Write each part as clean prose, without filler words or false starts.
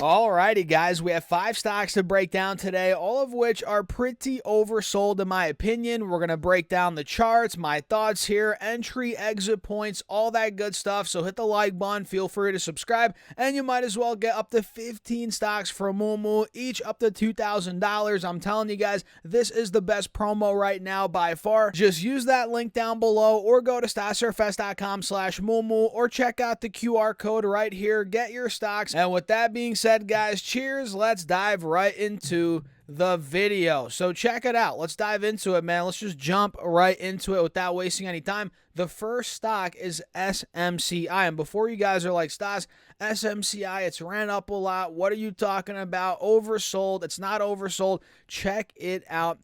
Alrighty, guys, we have 5 stocks to break down today, all of which are pretty oversold in my opinion. We're going to break down the charts, my thoughts here, entry, exit points, all that good stuff. So hit the like button, feel free to subscribe, and you might as well get up to 15 stocks from Moomoo, each up to $2,000. I'm telling you guys, this is the best promo right now by far. Just use that link down below or go to stocksurfest.com/Moomoo or check out the QR code right here. Get your stocks. And with that being said, guys, cheers. Let's dive right into the video. So check it out. Let's dive into it, man. Let's just jump right into it without wasting any time. The first stock is SMCI. And before you guys are like, Stas, SMCI, it's ran up a lot. What are you talking about? Oversold. It's not oversold. Check it out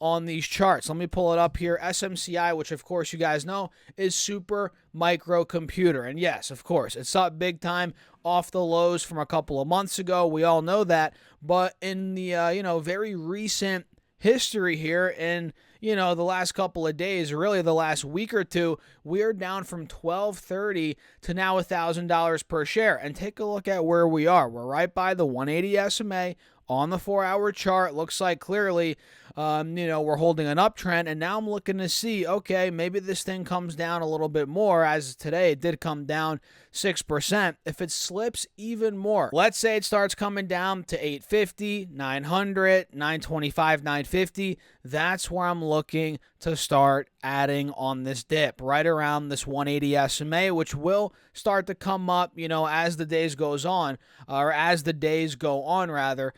on these charts. Let me pull it up here. SMCI, which of course you guys know, is super microcomputer. And yes, of course, it's up big time off the lows from a couple of months ago. We all know that. But in the, very recent history here in, the last couple of days, really the last week or two, we are down from $12.30 to now $1,000 per share. And take a look at where we are. We're right by the 180 SMA on the 4-hour chart. Looks like clearly, we're holding an uptrend. And now I'm looking to see, okay, maybe this thing comes down a little bit more. As today, it did come down 6%. If it slips even more, let's say it starts coming down to 850, 900, 925, 950. That's where I'm looking to start adding on this dip, right around this 180 SMA, which will start to come up, as the days goes on, or as the days go on, rather,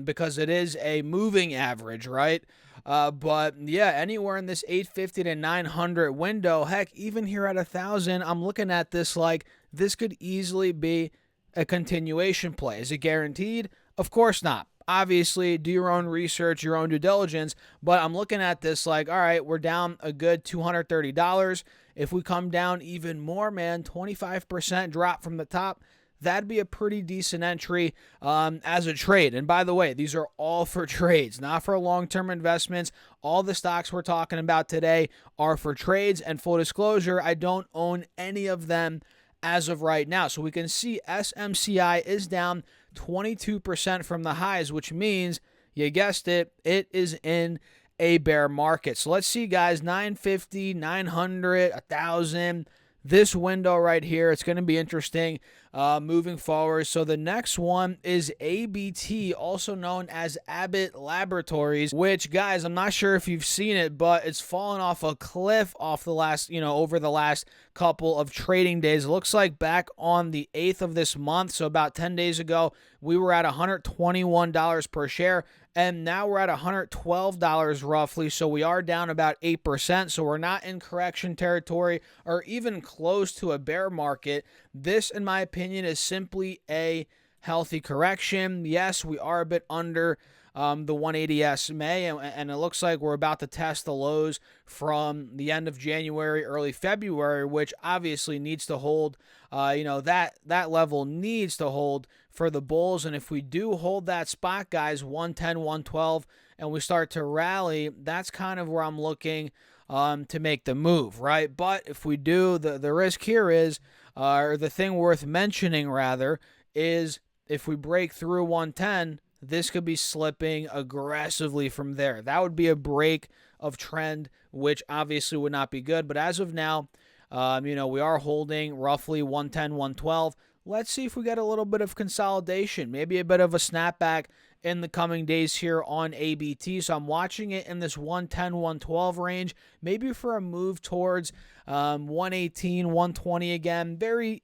because it is a moving average, right? But yeah, anywhere in this 850 to 900 window, heck, even here at 1,000, I'm looking at this like this could easily be a continuation play. Is it guaranteed? Of course not. Obviously, do your own research, your own due diligence, but I'm looking at this like, all right, we're down a good $230. If we come down even more, man, 25% drop from the top, that'd be a pretty decent entry as a trade. And by the way, these are all for trades, not for long-term investments. All the stocks we're talking about today are for trades. And full disclosure, I don't own any of them as of right now. So we can see SMCI is down 22% from the highs, which means, you guessed it, it is in a bear market. So let's see, guys, 950, 900, 1,000. This window right here, it's going to be interesting moving forward. So the next one is ABT, also known as Abbott Laboratories, which, guys, I'm not sure if you've seen it, but it's fallen off a cliff off the last, over the last couple of trading days. It looks like back on the 8th of this month, so about 10 days ago, we were at $121 per share. And now we're at $112 roughly, so we are down about 8%, so we're not in correction territory or even close to a bear market. This, in my opinion, is simply a healthy correction. Yes, we are a bit under the 180 SMA, and it looks like we're about to test the lows from the end of January, early February, which obviously needs to hold, that level needs to hold for the bulls. And if we do hold that spot, guys, 110, 112, and we start to rally, that's kind of where I'm looking to make the move, right? But if we do, the risk here is, or the thing worth mentioning rather, is if we break through 110, this could be slipping aggressively from there. That would be a break of trend, which obviously would not be good. But as of now, we are holding roughly 110, 112. Let's see if we get a little bit of consolidation, maybe a bit of a snapback in the coming days here on ABT. So I'm watching it in this 110, 112 range, maybe for a move towards 118, 120 again. Very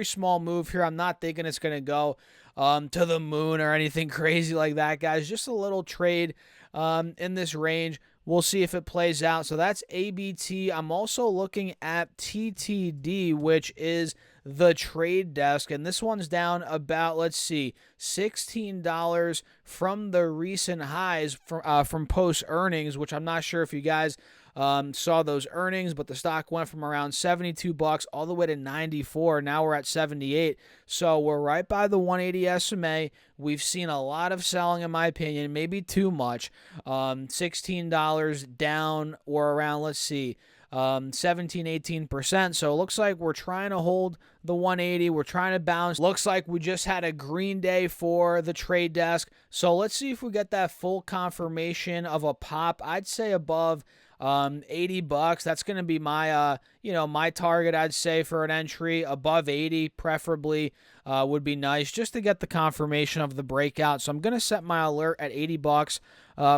small move here. I'm not thinking it's going to go to the moon or anything crazy like that, guys. Just a little trade in this range. We'll see if it plays out. So that's ABT. I'm also looking at TTD, which is the trade desk. And this one's down about, let's see, $16 from the recent highs from post earnings, which I'm not sure if you guys saw those earnings, but the stock went from around $72 all the way to $94. Now we're at 78. So we're right by the 180 SMA. We've seen a lot of selling, in my opinion, maybe too much. $16 down or around, let's see, 17, 18%. So it looks like we're trying to hold the 180. We're trying to bounce. Looks like we just had a green day for the trade desk. So let's see if we get that full confirmation of a pop. I'd say above $80. That's going to be my my target, I'd say, for an entry. Above 80 preferably would be nice, just to get the confirmation of the breakout. So I'm going to set my alert at $80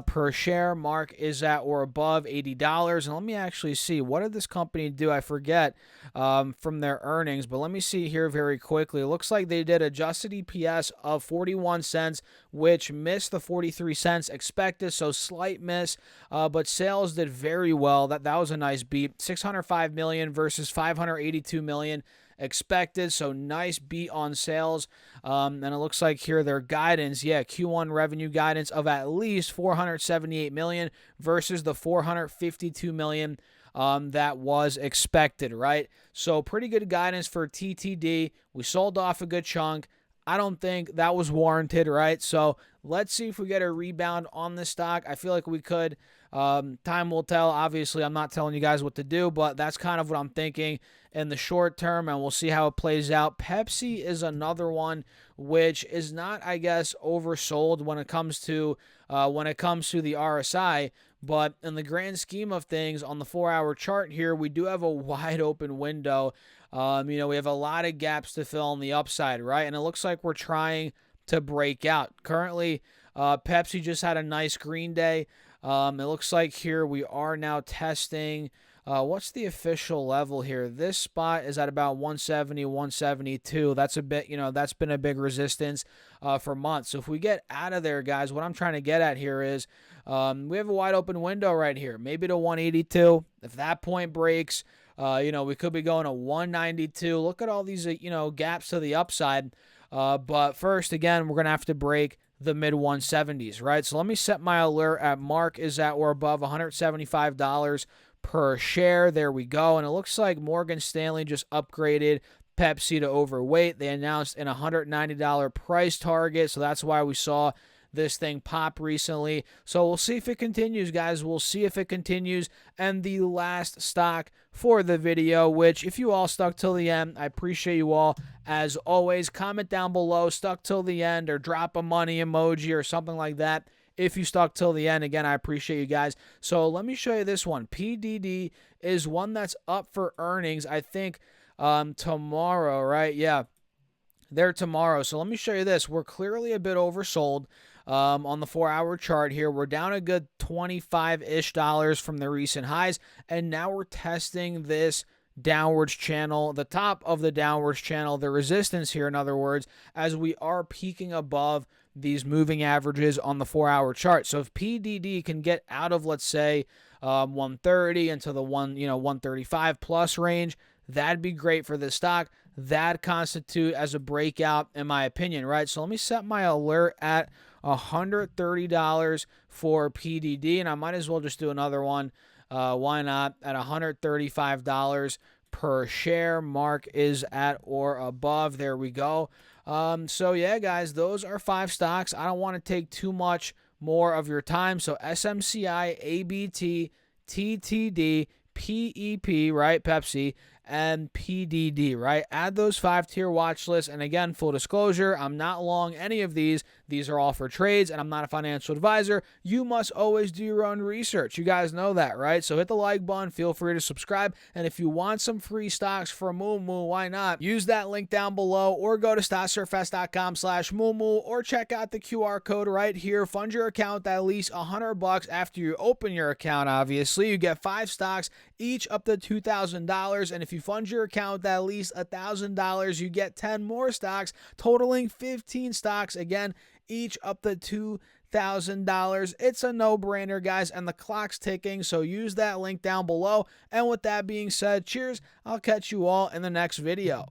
per share. Mark is at or above $80. And let me actually see, what did this company do? I forget from their earnings, but let me see here very quickly. It looks like they did adjusted EPS of 41 cents, which missed the 43 cents expected, so slight miss, but sales did very well. That was a nice beat. 605 million versus 582 million expected, so nice beat on sales. And it looks like here their guidance, Q1 revenue guidance of at least 478 million versus the 452 million that was expected, right? So pretty good guidance for TTD. We sold off a good chunk. I don't think that was warranted, right? So let's see if we get a rebound on this stock. I feel like we could. Time will tell. Obviously, I'm not telling you guys what to do, but that's kind of what I'm thinking in the short term, and we'll see how it plays out. Pepsi is another one which is not, I guess, oversold when it comes to the RSI. But in the grand scheme of things, on the 4-hour chart here, we do have a wide open window. We have a lot of gaps to fill on the upside, right? And it looks like we're trying to break out. Currently, Pepsi just had a nice green day. It looks like here we are now testing. What's the official level here? This spot is at about 170, 172. That's a bit, that's been a big resistance for months. So if we get out of there, guys, what I'm trying to get at here is we have a wide open window right here, maybe to 182. If that point breaks, we could be going to 192. Look at all these, gaps to the upside. But first, again, we're going to have to break the mid 170s, right? So let me set my alert at Mark is at or above $175 per share. There we go. And it looks like Morgan Stanley just upgraded Pepsi to overweight. They announced an $190 price target, so that's why we saw this thing pop recently. So we'll see if it continues, guys. We'll see if it continues. And the last stock for the video, which if you all stuck till the end, I appreciate you all. As always, comment down below, stuck till the end, or drop a money emoji or something like that. If you stuck till the end, again, I appreciate you guys. So let me show you this one. PDD is one that's up for earnings, I think, tomorrow, right? Yeah, they're tomorrow. So let me show you this. We're clearly a bit oversold. On the 4-hour chart here, we're down a good $25-ish from the recent highs, and now we're testing this downwards channel, the top of the downwards channel, the resistance here, in other words, as we are peaking above these moving averages on the 4-hour chart. So if PDD can get out of, let's say, 130 into the 135 plus range, that'd be great for this stock. That constitute as a breakout, in my opinion, right? So let me set my alert at $130 for PDD, and I might as well just do another one. Why not? At $135 per share. Mark is at or above. There we go. So yeah, guys, those are 5 stocks. I don't want to take too much more of your time. So SMCI, ABT, TTD, PEP, right? Pepsi, and PDD, right? Add those 5-tier watch lists. And again, full disclosure, I'm not long any of these. These are all for trades, and I'm not a financial advisor. You must always do your own research. You guys know that, right? So hit the like button. Feel free to subscribe. And if you want some free stocks for Moo, why not? Use that link down below, or go to stocksurfest.com/moo, or check out the QR code right here. Fund your account at least $100 after you open your account, obviously. You get 5 stocks, each up to $2,000. And if you fund your account at least $1,000, you get 10 more stocks, totaling 15 stocks. Again, each up to $2,000. It's a no-brainer, guys, and the clock's ticking, so use that link down below. And with that being said, cheers. I'll catch you all in the next video.